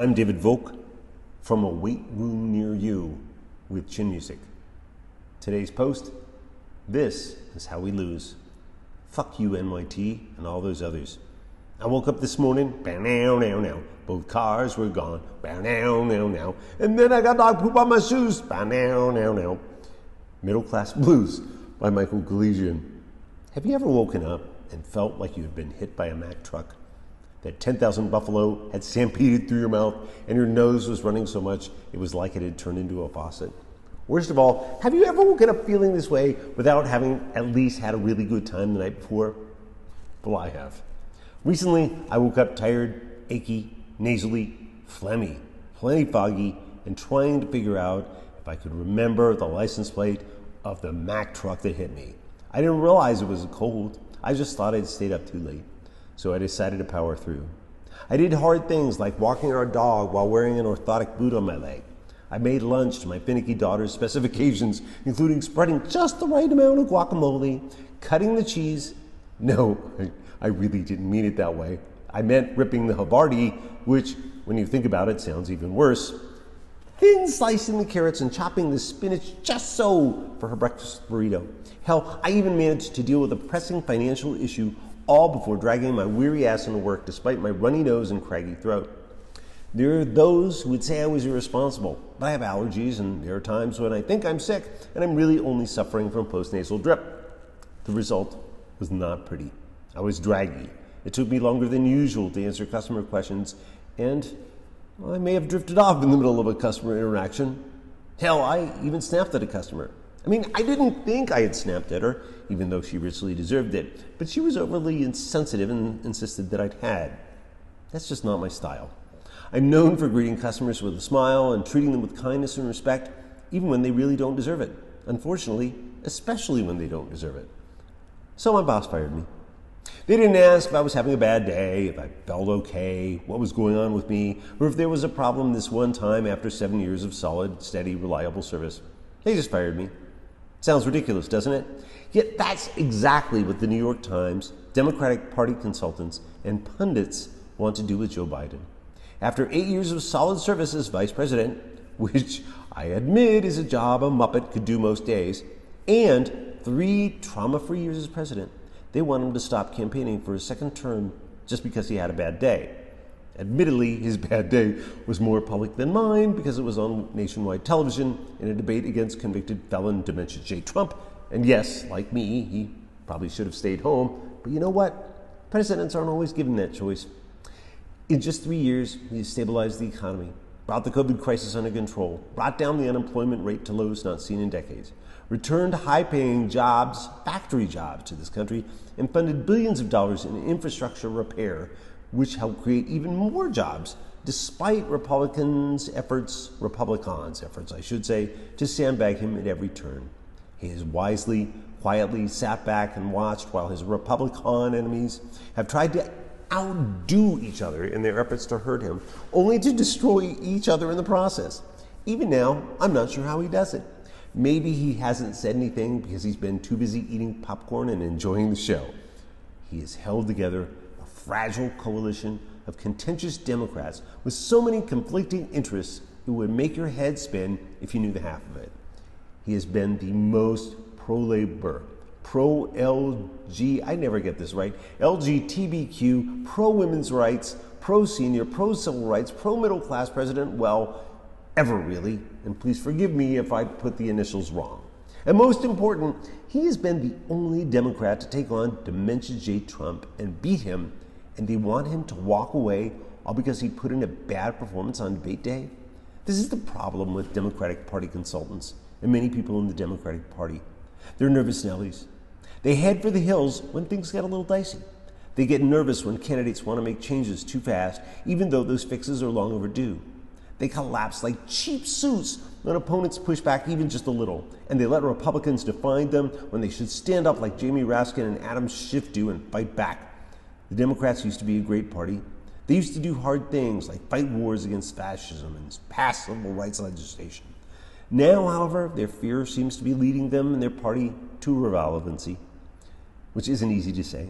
I'm David Volk from a weight room near you with chin music. Today's post, this is how we lose. Fuck you, NYT, and all those others. I woke up this morning, now. Both cars were gone, now. And then I got dog poop on my shoes, now. Middle Class Blues by Michael Galesian. Have you ever woken up and felt like you had been hit by a Mack truck? That 10,000 buffalo had stampeded through your mouth and your nose was running so much it was like it had turned into a faucet? Worst of all, have you ever woken up feeling this way without having at least had a really good time the night before? Well, I have. Recently, I woke up tired, achy, nasally, phlegmy, plenty foggy, and trying to figure out if I could remember the license plate of the Mack truck that hit me. I didn't realize it was cold. I just thought I'd stayed up too late. So I decided to power through. I did hard things like walking our dog while wearing an orthotic boot on my leg. I made lunch to my finicky daughter's specifications, including spreading just the right amount of guacamole, cutting the cheese. No, I really didn't mean it that way. I meant ripping the Havarti, which, when you think about it, sounds even worse. Thin slicing the carrots and chopping the spinach just so for her breakfast burrito. Hell, I even managed to deal with a pressing financial issue all before dragging my weary ass into work despite my runny nose and craggy throat. There are those who would say I was irresponsible, but I have allergies and there are times when I think I'm sick and I'm really only suffering from postnasal drip. The result was not pretty. I was draggy. It took me longer than usual to answer customer questions and I may have drifted off in the middle of a customer interaction. Hell, I even snapped at a customer. I mean, I didn't think I had snapped at her, even though she richly deserved it, but she was overly insensitive and insisted that I'd had. That's just not my style. I'm known for greeting customers with a smile and treating them with kindness and respect, even when they really don't deserve it. Unfortunately, especially when they don't deserve it. So my boss fired me. They didn't ask if I was having a bad day, if I felt okay, what was going on with me, or if there was a problem this one time after 7 years of solid, steady, reliable service. They just fired me. Sounds ridiculous, doesn't it? Yet that's exactly what the New York Times, Democratic Party consultants, and pundits want to do with Joe Biden. After 8 years of solid service as vice president, which I admit is a job a Muppet could do most days, and 3 trauma-free years as president, they want him to stop campaigning for a second term just because he had a bad day. Admittedly, his bad day was more public than mine because it was on nationwide television in a debate against convicted felon Dementia J. Trump. And yes, like me, he probably should have stayed home. But you know what? Presidents aren't always given that choice. In just 3 years, he stabilized the economy, brought the COVID crisis under control, brought down the unemployment rate to lows not seen in decades, returned high-paying jobs, factory jobs to this country, and funded billions of dollars in infrastructure repair, which helped create even more jobs, despite Republicans' efforts, to sandbag him at every turn. He has wisely, quietly sat back and watched while his Republican enemies have tried to outdo each other in their efforts to hurt him, only to destroy each other in the process. Even now, I'm not sure how he does it. Maybe he hasn't said anything because he's been too busy eating popcorn and enjoying the show. He has held together a fragile coalition of contentious Democrats with so many conflicting interests it would make your head spin if you knew the half of it. He has been the most pro-labor, pro-LG, I never get this right, LGBTQ, pro-women's rights, pro-senior, pro-civil rights, pro-middle class president, well, ever really, and please forgive me if I put the initials wrong. And most important, he has been the only Democrat to take on Dementia J. Trump and beat him, and they want him to walk away all because he put in a bad performance on debate day? This is the problem with Democratic Party consultants and many people in the Democratic Party. They're nervous Nellies. They head for the hills when things get a little dicey. They get nervous when candidates want to make changes too fast, even though those fixes are long overdue. They collapse like cheap suits when opponents push back even just a little, and they let Republicans define them when they should stand up like Jamie Raskin and Adam Schiff do and fight back. The Democrats used to be a great party. They used to do hard things like fight wars against fascism and pass civil rights legislation. Now, however, their fear seems to be leading them and their party to irrelevancy, which isn't easy to say.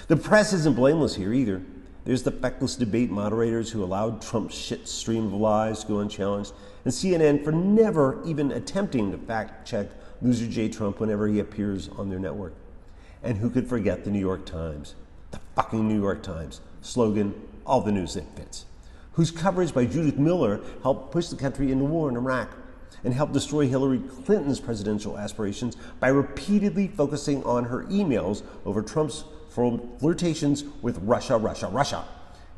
The press isn't blameless here either. There's the feckless debate moderators who allowed Trump's shit stream of lies to go unchallenged, and CNN for never even attempting to fact-check loser J. Trump whenever he appears on their network. And who could forget the New York Times? The fucking New York Times. Slogan, all the news that fits. Whose coverage by Judith Miller helped push the country into war in Iraq and helped destroy Hillary Clinton's presidential aspirations by repeatedly focusing on her emails over Trump's flirtations with Russia.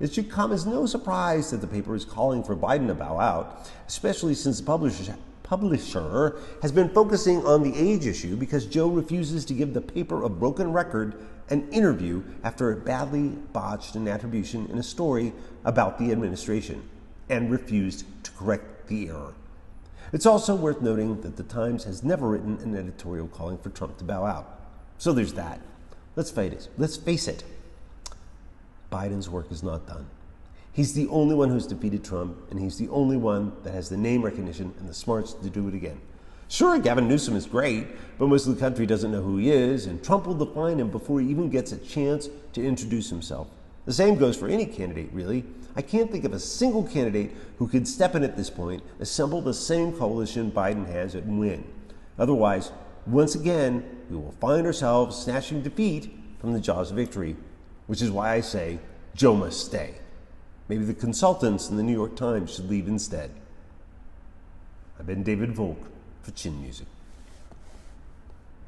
It should come as no surprise that the paper is calling for Biden to bow out, especially since the publisher has been focusing on the age issue because Joe refuses to give the paper a broken record an interview after it badly botched an attribution in a story about the administration and refused to correct the error. It's also worth noting that the Times has never written an editorial calling for Trump to bow out. So there's that. Let's face it. Biden's work is not done. He's the only one who's defeated Trump, and he's the only one that has the name recognition and the smarts to do it again. Sure, Gavin Newsom is great, but most of the country doesn't know who he is, and Trump will define him before he even gets a chance to introduce himself. The same goes for any candidate, really. I can't think of a single candidate who could step in at this point, assemble the same coalition Biden has, and win. Otherwise, once again, we will find ourselves snatching defeat from the jaws of victory, which is why I say Joe must stay. Maybe the consultants in the New York Times should leave instead. I've been David Volk for Chin Music.